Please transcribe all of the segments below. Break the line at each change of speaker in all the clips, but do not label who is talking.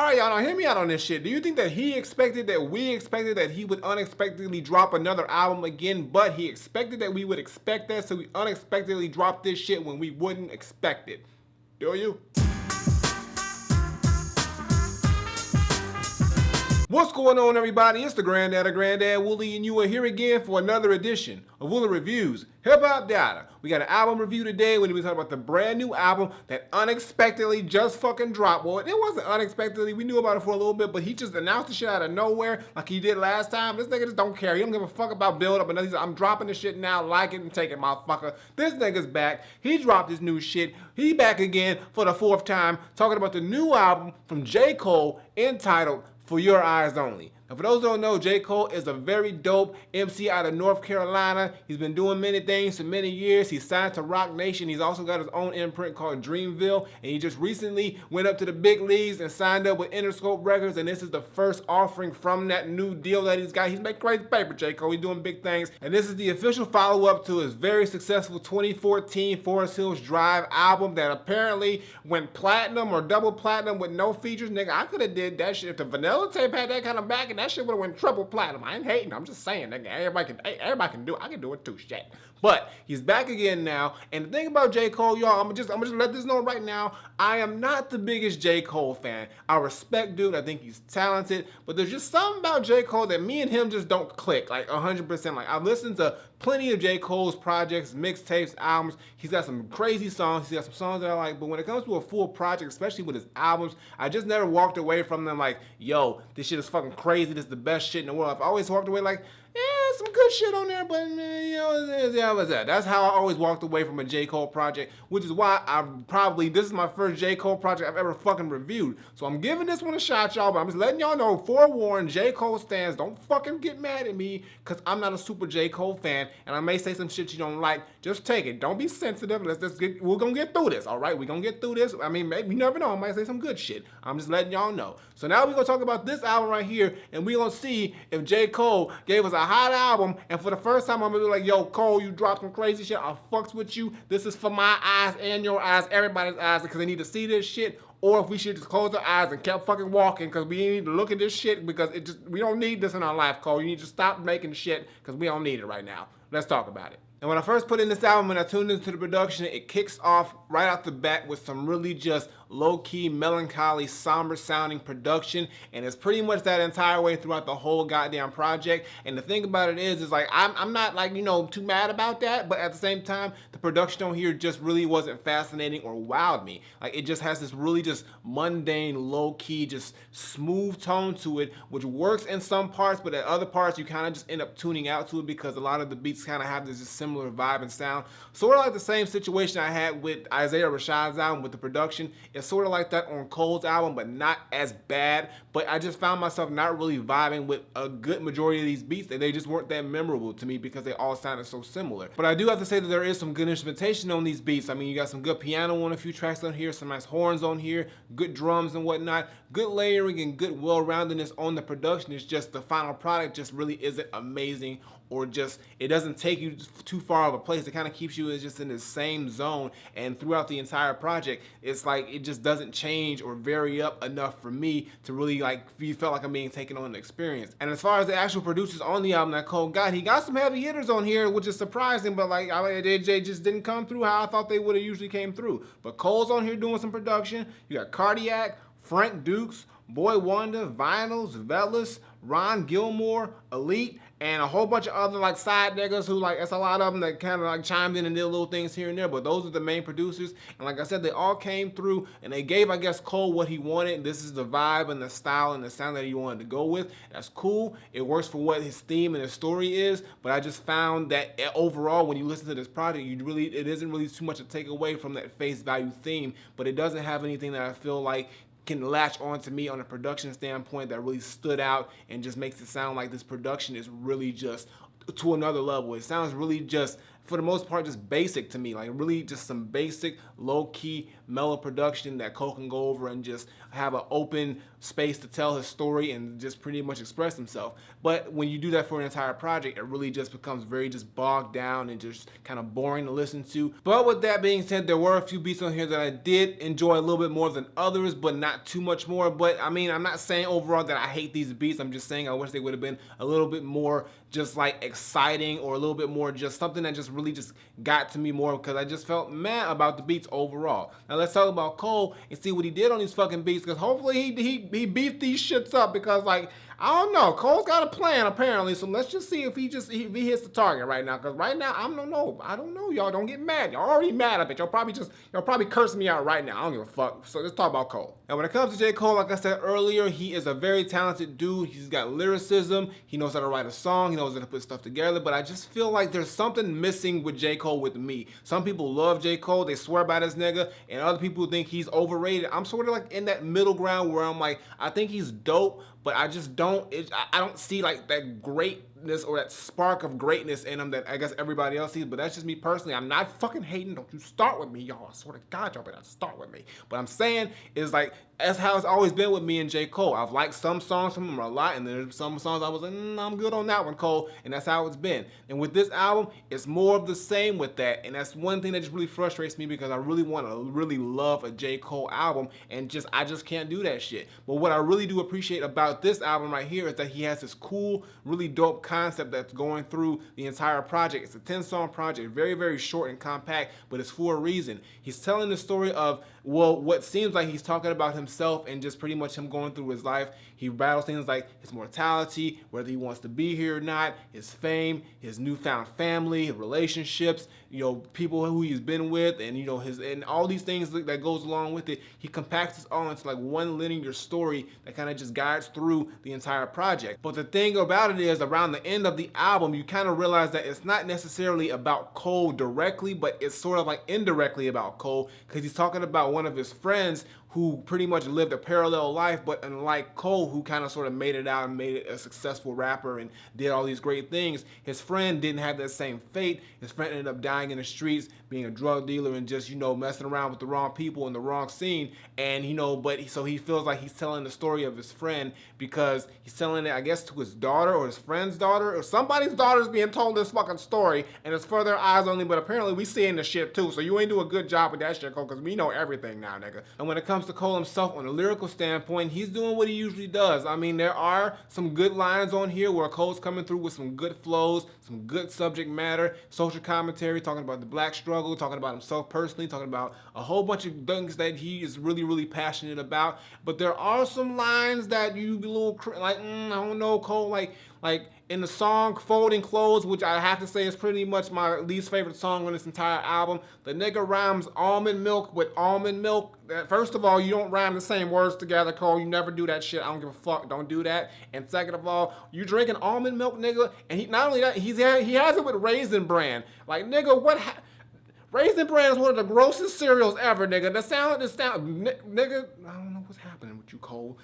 all right, y'all, now hear me out on this shit. Do you think that we expected that he would unexpectedly drop another album again, but he expected that we would expect that, so we unexpectedly dropped this shit when we wouldn't expect it? Do you? What's going on, everybody? It's the Granddad Woolly, and you are here again for another edition of Woolly Reviews Hip Hop Data. We got an album review today when we talk about the brand new album that unexpectedly just fucking dropped. Well, it wasn't unexpectedly. We knew about it for a little bit, but he just announced the shit out of nowhere like he did last time. This nigga just don't care. He don't give a fuck about build up. And he's like, I'm dropping this shit now. Like it and take it, motherfucker. This nigga's back. He dropped his new shit. He back again for the 4th time talking about the new album from J. Cole entitled For Your Eyez Only. Now, for those who don't know, J. Cole is a very dope MC out of North Carolina. He's been doing many things for many years. He's signed to Roc Nation. He's also got his own imprint called Dreamville. And he just recently went up to the big leagues and signed up with Interscope Records. And this is the first offering from that new deal that he's got. He's making crazy paper, J. Cole. He's doing big things. And this is the official follow-up to his very successful 2014 Forest Hills Drive album that apparently went platinum or double platinum with no features. Nigga, I could have did that shit. If the vanilla tape had that kind of backing, that shit would have went triple platinum. I ain't hating. I'm just saying, nigga, everybody can do it. I can do it too, shit. But he's back again now. And the thing about J. Cole, y'all, I'm just let this know right now. I am not the biggest J. Cole fan. I respect dude. I think he's talented. But there's just something about J. Cole that me and him just don't click like 100%. Like, I've listened to plenty of J. Cole's projects, mixtapes, albums. He's got some crazy songs. He's got some songs that I like. But when it comes to a full project, especially with his albums, I just never walked away from them like, yo, this shit is fucking crazy. This is the best shit in the world. I've always walked away like, yeah, some good shit on there, but man, you know, yeah, what's that? That's how I always walked away from a J. Cole project, which is why this is my first J. Cole project I've ever fucking reviewed. So I'm giving this one a shot, y'all, but I'm just letting y'all know, forewarned, J. Cole stands, don't fucking get mad at me, because I'm not a super J. Cole fan, and I may say some shit you don't like. Just take it. Don't be sensitive. We're gonna get through this, all right? We're gonna get through this. I mean, maybe, you never know, I might say some good shit. I'm just letting y'all know. So now we're gonna talk about this album right here, and we're gonna see if J. Cole gave us a hot album, and for the first time I'm gonna be like, yo, Cole, you dropped some crazy shit. I fucks with you. This is for my eyes and your eyes, everybody's eyes, because they need to see this shit. Or if we should just close our eyes and kept fucking walking, because we need to look at this shit, because we don't need this in our life, Cole. You need to stop making shit, because we don't need it right now. Let's talk about it. And when I first put in this album and I tuned into the production, it kicks off right off the bat with some really just low-key, melancholy, somber-sounding production, and it's pretty much that entire way throughout the whole goddamn project. And the thing about it is like, I'm not like, you know, too mad about that, but at the same time, the production on here just really wasn't fascinating or wowed me. Like, it just has this really just mundane, low-key, just smooth tone to it, which works in some parts, but at other parts, you kind of just end up tuning out to it because a lot of the beats kind of have this just similar vibe and sound. Sort of like the same situation I had with Isaiah Rashad's album with the production. It's sort of like that on Cole's album, but not as bad. But I just found myself not really vibing with a good majority of these beats. They just weren't that memorable to me because they all sounded so similar. But I do have to say that there is some good instrumentation on these beats. I mean, you got some good piano on a few tracks on here, some nice horns on here, good drums and whatnot, good layering and good well-roundedness on the production. It's just the final product just really isn't amazing, or just, it doesn't take you too far of a place. It kind of keeps you just in the same zone, and throughout the entire project, it's like it just doesn't change or vary up enough for me to really like felt like I'm being taken on an experience. And as far as the actual producers on the album that Cole got, he got some heavy hitters on here, which is surprising, but like they just didn't come through how I thought they would have usually came through. But Cole's on here doing some production. You got Cardiac, Frank Dukes, Boy Wonder, Vinyls, Velas, Ron Gilmore, Elite, and a whole bunch of other like side niggas who like, it's a lot of them that kind of like chimed in and did little things here and there, but those are the main producers. And like I said, they all came through and they gave, I guess, Cole what he wanted. This is the vibe and the style and the sound that he wanted to go with. That's cool. It works for what his theme and his story is, but I just found that overall, when you listen to this project, it isn't really too much to take away from that face value theme, but it doesn't have anything that I feel like can latch on to me on a production standpoint that really stood out and just makes it sound like this production is really just to another level. It sounds really just, for the most part, just basic to me, like really just some basic, low-key, mellow production that Cole can go over and just have an open space to tell his story and just pretty much express himself. But when you do that for an entire project, it really just becomes very just bogged down and just kind of boring to listen to. But with that being said, there were a few beats on here that I did enjoy a little bit more than others, but not too much more. But I mean, I'm not saying overall that I hate these beats. I'm just saying I wish they would have been a little bit more just like exciting, or a little bit more just something that just really just got to me more, because I just felt mad about the beats overall. Now let's talk about Cole and see what he did on these fucking beats, because hopefully he beat these shits up, because like, I don't know, Cole's got a plan apparently, so let's just see if he hits the target right now, because right now I don't know, y'all don't get mad. Y'all already mad at it. Y'all probably cursing me out right now. I don't give a fuck. So let's talk about Cole. Now when it comes to J. Cole, like I said earlier, he is a very talented dude. He's got lyricism, he knows how to write a song, he knows how to put stuff together, but I just feel like there's something missing with J. Cole with me. Some people love J. Cole, they swear by this nigga, and other people think he's overrated. I'm sort of like in that middle ground where I'm like, I think he's dope, but I just don't, I don't see like that greatness or that spark of greatness in him that I guess everybody else sees. But that's just me personally. I'm not fucking hating. Don't you start with me, y'all. I swear to God, y'all better not start with me. But I'm saying is like, that's how it's always been with me and J. Cole. I've liked some songs from him a lot, and there's some songs I was like, I'm good on that one, Cole, and that's how it's been. And with this album, it's more of the same with that, and that's one thing that just really frustrates me, because I really want to really love a J. Cole album, and I just can't do that shit. But what I really do appreciate about this album right here is that he has this cool, really dope concept that's going through the entire project. It's a 10-song project, very, very short and compact, but it's for a reason. He's telling the story of, well, what seems like he's talking about himself and just pretty much him going through his life. He battles things like his mortality, whether he wants to be here or not, his fame, his newfound family, his relationships, you know, people who he's been with, and you know, and all these things that goes along with it. He compacts this all into like one linear story that kind of just guides through the entire project. But the thing about it is, around the end of the album, you kind of realize that it's not necessarily about Cole directly, but it's sort of like indirectly about Cole, because he's talking about one of his friends who pretty much lived a parallel life, but unlike Cole, who kind of sort of made it out and made it a successful rapper and did all these great things, his friend didn't have that same fate. His friend ended up dying in the streets, being a drug dealer and just, you know, messing around with the wrong people in the wrong scene. And, you know, so he feels like he's telling the story of his friend, because he's telling it, I guess, to his daughter or his friend's daughter, or somebody's daughter's being told this fucking story, and it's for their eyes only, but apparently we seeing the shit too, so you ain't do a good job with that shit, Cole, because we know everything now, nigga. And when it comes to Cole himself, on a lyrical standpoint, he's doing what he usually does. I mean, there are some good lines on here where Cole's coming through with some good flows, some good subject matter, social commentary, talking about the black struggle, talking about himself personally, talking about a whole bunch of things that he is really, really passionate about. But there are some lines that you be a little like, I don't know, Cole, like in the song Folding Clothes, which I have to say is pretty much my least favorite song on this entire album. The nigga rhymes almond milk with almond milk. First of all, you don't rhyme the same words together, Cole. You never do that shit. I don't give a fuck. Don't do that. And second of all, you drinking almond milk, nigga. And he not only that, he has it with Raisin Bran. Like, nigga, Raisin Bran is one of the grossest cereals ever, nigga. The sound, nigga, I don't know what's happening with you, Cole.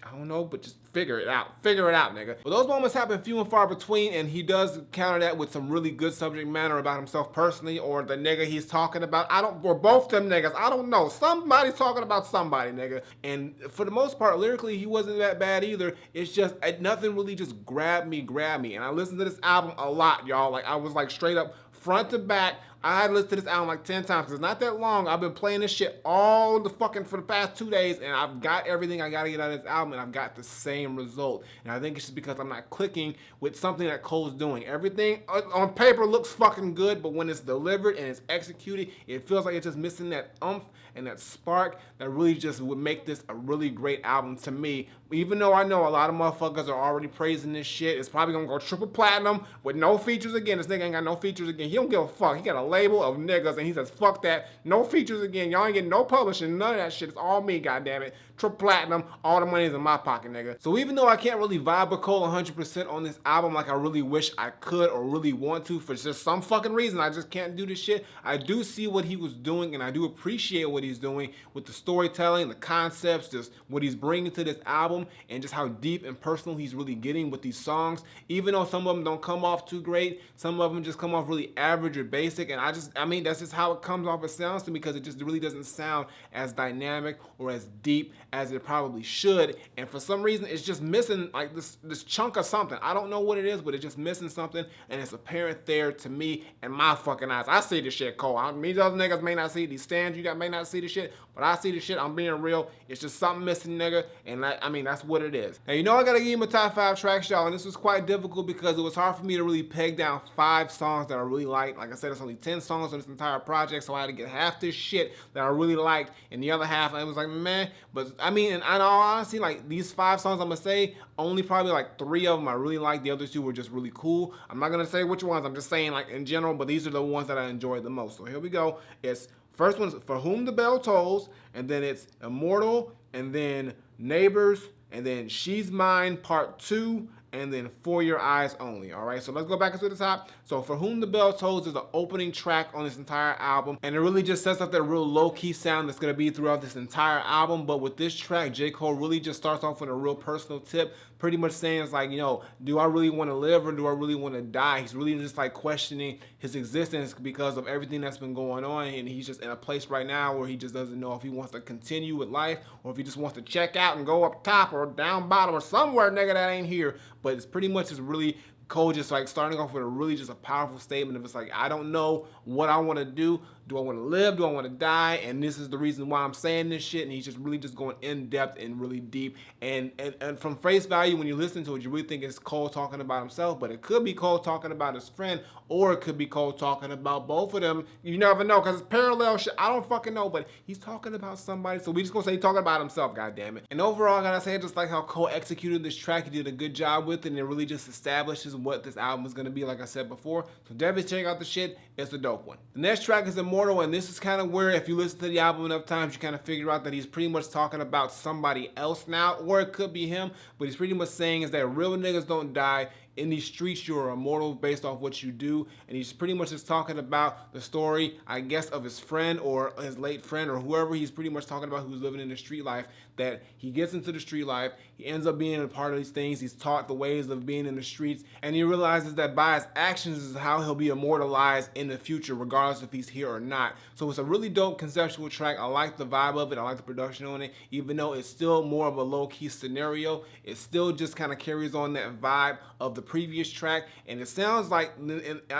I don't know, but just figure it out. Figure it out, nigga. But those moments happen few and far between, and he does counter that with some really good subject matter about himself personally, or the nigga he's talking about. Or both them niggas. I don't know. Somebody's talking about somebody, nigga. And for the most part, lyrically, he wasn't that bad either. It's just, nothing really just grabbed me. And I listened to this album a lot, y'all. Like, I was like straight up front to back. I had listened to this album like 10 times, because it's not that long. I've been playing this shit all the fucking for the past 2 days, and I've got everything I gotta get out of this album, and I've got the same result. And I think it's just because I'm not clicking with something that Cole's doing. Everything on paper looks fucking good, but when it's delivered and it's executed, it feels like it's just missing that oomph and that spark that really just would make this a really great album to me. Even though I know a lot of motherfuckers are already praising this shit, it's probably gonna go triple platinum with no features again. This nigga ain't got no features again. He don't give a fuck. He got a label of niggas, and he says, fuck that. No features again. Y'all ain't getting no publishing, none of that shit. It's all me, goddammit. Triple platinum, all the money's in my pocket, nigga. So even though I can't really vibe with Cole 100% on this album like I really wish I could or really want to, for just some fucking reason I just can't do this shit, I do see what he was doing, and I do appreciate what he's doing with the storytelling, the concepts, just what he's bringing to this album, and just how deep and personal he's really getting with these songs. Even though some of them don't come off too great, some of them just come off really average or basic, And I mean, that's just how it comes off. It sounds to me because it just really doesn't sound as dynamic or as deep as it probably should. And for some reason, it's just missing like this chunk of something. I don't know what it is, but it's just missing something, and it's apparent there to me in my fucking eyes. I see this shit, Cole. Me, those niggas may not see these stands. You got may not see the shit, but I see the shit. I'm being real. It's just something missing, nigga. And I mean, that's what it is. Now, you know I gotta give you my top 5 tracks, y'all, and this was quite difficult because it was hard for me to really peg down 5 songs that I really liked. Like I said, it's only 10 songs on this entire project, so I had to get half this shit that I really liked, and the other half I was like, meh. But I mean, in all honesty, like these 5 songs I'm gonna say, only probably like 3 of them I really liked. The other 2 were just really cool. I'm not gonna say which ones. I'm just saying like in general, but these are the ones that I enjoyed the most. So here we go. It's first one is For Whom the Bell Tolls, and then it's Immortal, and then Neighbors, and then She's Mine Part 2, and then For Your Eyez Only. All right, so let's go back into the top. So For Whom the Bell Tolls is the opening track on this entire album, and it really just sets up that real low-key sound that's gonna be throughout this entire album. But with this track, J. Cole really just starts off with a real personal tip, pretty much saying it's like, you know, do I really want to live or do I really want to die? He's really just like questioning his existence because of everything that's been going on, and he's just in a place right now where he just doesn't know if he wants to continue with life or if he just wants to check out and go up top or down bottom or somewhere, nigga, that ain't here. But it's pretty much just really Cole just like starting off with a really just a powerful statement of it's like, I don't know what I want to do. Do I want to live? Do I want to die? And this is the reason why I'm saying this shit. And he's just really just going in depth and really deep. And from face value, when you listen to it, you really think it's Cole talking about himself, but it could be Cole talking about his friend, or it could be Cole talking about both of them. You never know, because it's parallel shit. I don't fucking know, but he's talking about somebody. So we just gonna say he's talking about himself, goddammit. And overall, I gotta say, just like how Cole executed this track, he did a good job with it, and it really just establishes what this album is gonna be, like I said before. So definitely check out the shit. It's a dope one. The next track is Immortal, and this is kind of where, if you listen to the album enough times, you kind of figure out that he's pretty much talking about somebody else now, or it could be him, but he's pretty much saying is that real niggas don't die. In these streets, you're immortal based off what you do. And he's pretty much just talking about the story, I guess, of his friend or his late friend or whoever he's pretty much talking about who's living in the street life, that he gets into the street life, he ends up being a part of these things, he's taught the ways of being in the streets, and he realizes that by his actions is how he'll be immortalized in the future, regardless if he's here or not. So it's a really dope conceptual track. I like the vibe of it, I like the production on it, even though it's still more of a low-key scenario, it still just kind of carries on that vibe of the previous track. And it sounds like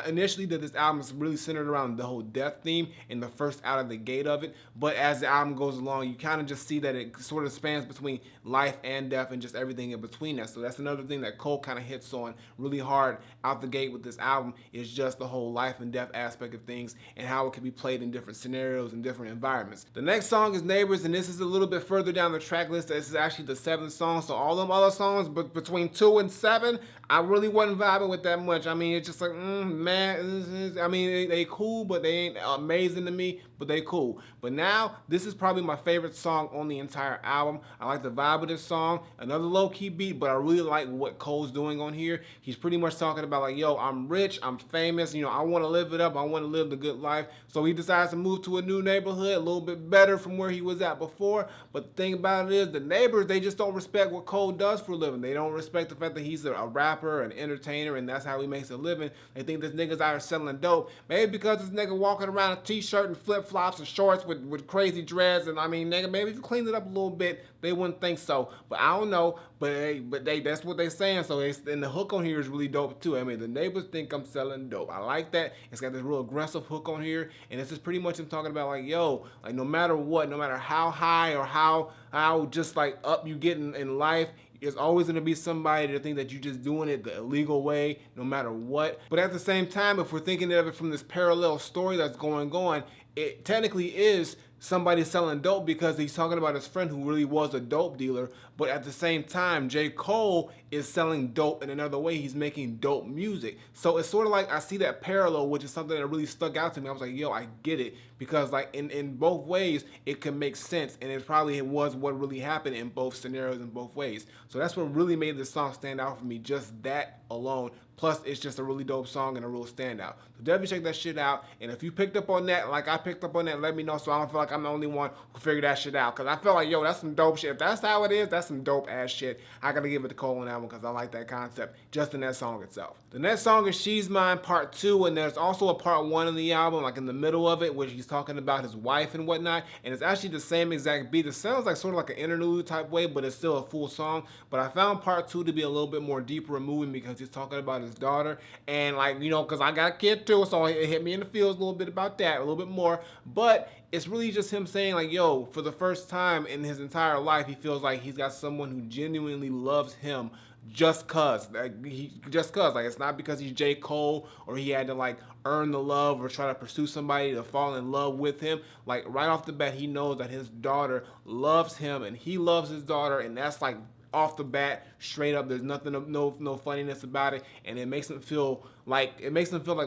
initially that this album is really centered around the whole death theme in the first out of the gate of it, but as the album goes along, you kind of just see that it sort of spans between life and death and just everything in between that. So that's another thing that Cole kind of hits on really hard out the gate with this album, is just the whole life and death aspect of things and how it can be played in different scenarios and different environments. The next song is Neighbors, and this is a little bit further down the track list. This is actually the 7th song, so all them other songs, but between 2 and 7, I really wasn't vibing with that much. I mean, it's just like, man, I mean, they cool, but they ain't amazing to me, but they cool. But now, this is probably my favorite song on the entire album. I like the vibe of this song. Another low-key beat, but I really like what Cole's doing on here. He's pretty much talking about like, yo, I'm rich, I'm famous, you know, I want to live it up, I want to live the good life. So he decides to move to a new neighborhood, a little bit better from where he was at before. But the thing about it is, the neighbors, they just don't respect what Cole does for a living. They don't respect the fact that he's a rapper, an entertainer, and that's how he makes a living. They think this nigga's out here selling dope. Maybe because this nigga walking around a t-shirt and flip-flops and shorts with crazy dreads, and I mean, nigga, maybe if you cleaned it up a little bit, they wouldn't think so. But I don't know. But that's what they saying. So and the hook on here is really dope too. I mean, the neighbors think I'm selling dope. I like that. It's got this real aggressive hook on here, and this is pretty much him talking about like, yo, like no matter what, no matter how high or how just like up you get in life, there's always going to be somebody to think that you're just doing it the illegal way, no matter what. But at the same time, if we're thinking of it from this parallel story that's going on, it technically is somebody selling dope because he's talking about his friend who really was a dope dealer. But at the same time, J. Cole is selling dope in another way. He's making dope music. So it's sort of like I see that parallel, which is something that really stuck out to me. I was like, yo, I get it. Because like in both ways, it can make sense. And it probably was what really happened in both scenarios in both ways. So that's what really made this song stand out for me. Just that alone. Plus, it's just a really dope song and a real standout. So definitely check that shit out. And if you picked up on that, like I picked up on that, let me know so I don't feel like I'm the only one who figured that shit out. Because I feel like, yo, that's some dope shit. If that's how it is, that's some dope ass shit. I gotta give it to Cole on that one because I like that concept just in that song itself. The next song is She's Mine Part 2, and there's also a Part 1 in the album, like in the middle of it, where he's talking about his wife and whatnot. And it's actually the same exact beat. It sounds like sort of like an interlude type way, but it's still a full song. But I found Part 2 to be a little bit more deeper and moving because he's talking about his daughter. And like, you know, because I got a kid too, so it hit me in the feels a little bit about that, a little bit more. But it's really just him saying like, yo, for the first time in his entire life, he feels like he's got someone who genuinely loves him just cause. Like, it's not because he's J. Cole or he had to like earn the love or try to pursue somebody to fall in love with him. Like right off the bat, he knows that his daughter loves him and he loves his daughter, and that's like off the bat, straight up. There's nothing, no funniness about it, and it makes him feel like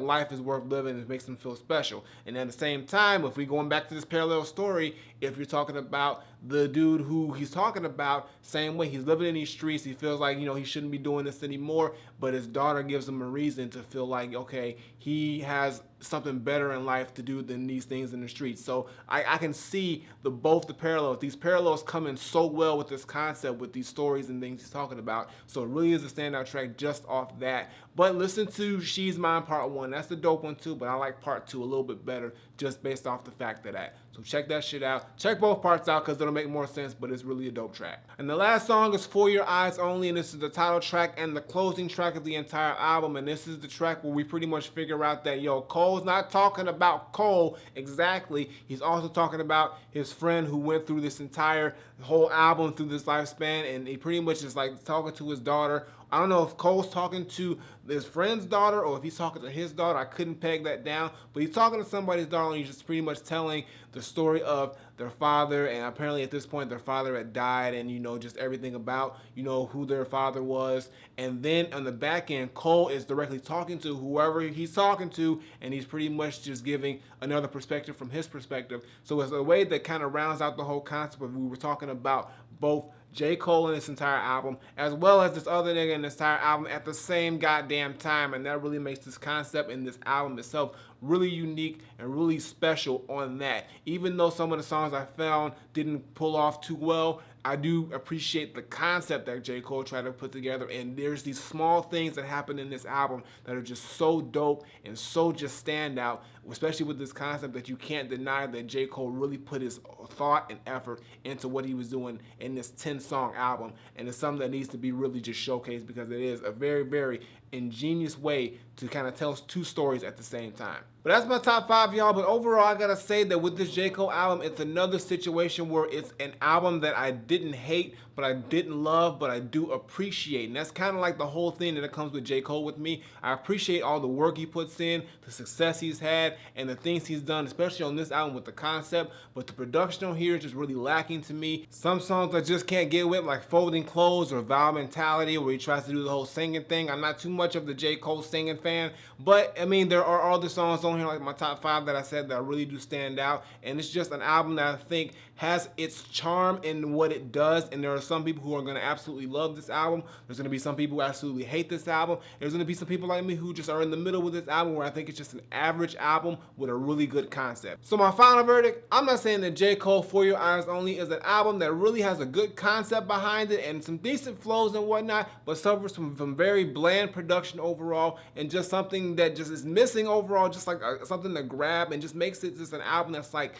life is worth living. It makes him feel special. And at the same time, if we going back to this parallel story, if you're talking about the dude who he's talking about, same way, he's living in these streets. He feels like, you know, he shouldn't be doing this anymore, but his daughter gives him a reason to feel like, okay, he has something better in life to do than these things in the streets. So I can see both the parallels. These parallels come in so well with this concept, with these stories and things he's talking about. So it really is a standout track just off that. But listen to She's Mine Part 1. That's the dope one too, but I like Part 2 a little bit better just based off the fact of that. So check that shit out. Check both parts out because it'll make more sense, but it's really a dope track. And the last song is For Your Eyez Only, and this is the title track and the closing track of the entire album. And this is the track where we pretty much figure out that, yo, Cole's not talking about Cole exactly. He's also talking about his friend who went through this entire whole album, through this lifespan, and he pretty much is like talking to his daughter. I don't know if Cole's talking to his friend's daughter or if he's talking to his daughter. I couldn't peg that down. But he's talking to somebody's daughter, and he's just pretty much telling the story of their father. And apparently at this point, their father had died, and, you know, just everything about, you know, who their father was. And then on the back end, Cole is directly talking to whoever he's talking to, and he's pretty much just giving another perspective from his perspective. So it's a way that kind of rounds out the whole concept of, we were talking about both J. Cole in this entire album, as well as this other nigga in this entire album at the same goddamn time, and that really makes this concept in this album itself really unique and really special on that. Even though some of the songs I found didn't pull off too well, I do appreciate the concept that J. Cole tried to put together, and there's these small things that happen in this album that are just so dope and so just stand out, especially with this concept that you can't deny that J. Cole really put his thought and effort into what he was doing in this 10-song album, and it's something that needs to be really just showcased because it is a very, very ingenious way to kind of tell two stories at the same time. But that's my top 5, y'all. But overall, I gotta say that with this J. Cole album, it's another situation where it's an album that I didn't hate, but I didn't love, but I do appreciate. And that's kind of like the whole thing that comes with J. Cole with me. I appreciate all the work he puts in, the success he's had, and the things he's done, especially on this album with the concept. But the production on here is just really lacking to me. Some songs I just can't get with, like Folding Clothes or Vow Mentality, where he tries to do the whole singing thing. I'm not too much of the J. Cole singing fan, but I mean, there are other songs on here, like my top 5 that I said that really do stand out, and it's just an album that I think has its charm in what it does. And there are some people who are going to absolutely love this album. There's going to be some people who absolutely hate this album. There's going to be some people like me who just are in the middle with this album, where I think it's just an average album with a really good concept. So my final verdict, I'm not saying that J. Cole For Your Eyez Only is an album that really has a good concept behind it and some decent flows and whatnot, but suffers from very bland production overall, and just something that just is missing overall, just like something to grab, and just makes it just an album that's like,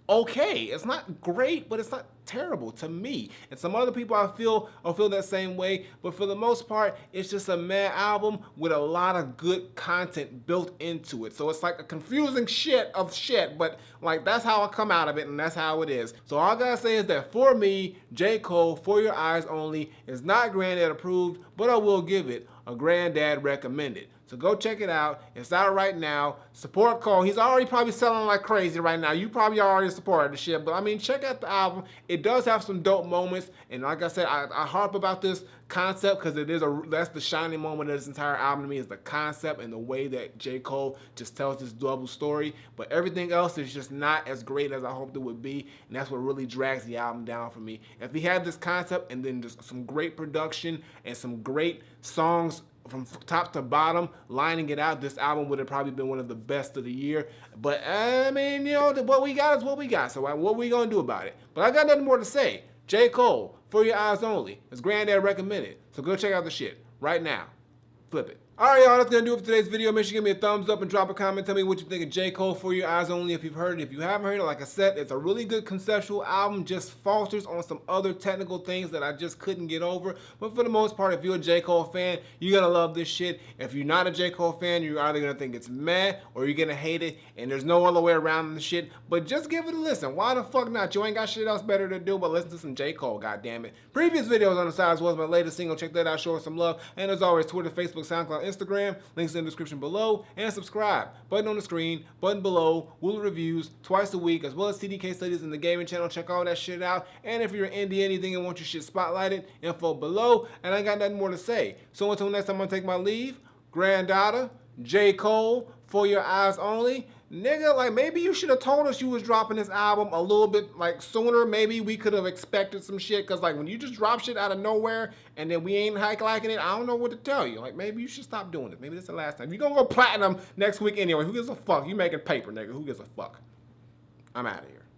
okay, it's not great, but it's not terrible to me. And some other people I feel that same way, but for the most part, it's just a meh album with a lot of good content built into it. So it's like a confusing shit, but like that's how I come out of it, and that's how it is. So all I gotta say is that for me, J. Cole For Your Eyez Only is not Granddad approved, but I will give it a Granddad recommended. So go check it out. It's out right now. Support Cole. He's already probably selling like crazy right now. You probably already supported the shit, but I mean, check out the album. It does have some dope moments, and like I said, I harp about this concept because that's the shining moment of this entire album to me, is the concept and the way that J. Cole just tells this double story. But everything else is just not as great as I hoped it would be, and that's what really drags the album down for me. If he had this concept and then just some great production and some great songs from top to bottom, lining it out, this album would have probably been one of the best of the year. But I mean, you know, what we got is what we got. So what we gonna do about it? But I got nothing more to say. J. Cole, For Your Eyez Only. It's Granddad recommended. So go check out the shit right now. Flip it. Alright, y'all, that's going to do it for today's video. Make sure you give me a thumbs up and drop a comment. Tell me what you think of J. Cole, For Your Eyez Only, if you've heard it. If you haven't heard it, like I said, it's a really good conceptual album. Just falters on some other technical things that I just couldn't get over. But for the most part, if you're a J. Cole fan, you're going to love this shit. If you're not a J. Cole fan, you're either going to think it's meh or you're going to hate it. And there's no other way around the shit. But just give it a listen. Why the fuck not? You ain't got shit else better to do but listen to some J. Cole, goddammit. Previous videos on the side as well as my latest single. Check that out. Show us some love. And as always, Twitter, Facebook, SoundCloud, Instagram. Links in the description below, and subscribe. Button on the screen, button below, Woolly Reviews twice a week, as well as TDK Studies in the gaming channel. Check all that shit out. And if you're into anything and want your shit spotlighted, info below. And I got nothing more to say. So until next time, I'm gonna take my leave. Granddada, J. Cole, For Your Eyez Only. Nigga, like, maybe you should have told us you was dropping this album a little bit, like, sooner. Maybe we could have expected some shit, because, like, when you just drop shit out of nowhere and then we ain't liking it, I don't know what to tell you. Like, maybe you should stop doing it. Maybe this is the last time. You're gonna go platinum next week anyway. Who gives a fuck? You making paper, nigga. Who gives a fuck? I'm out of here.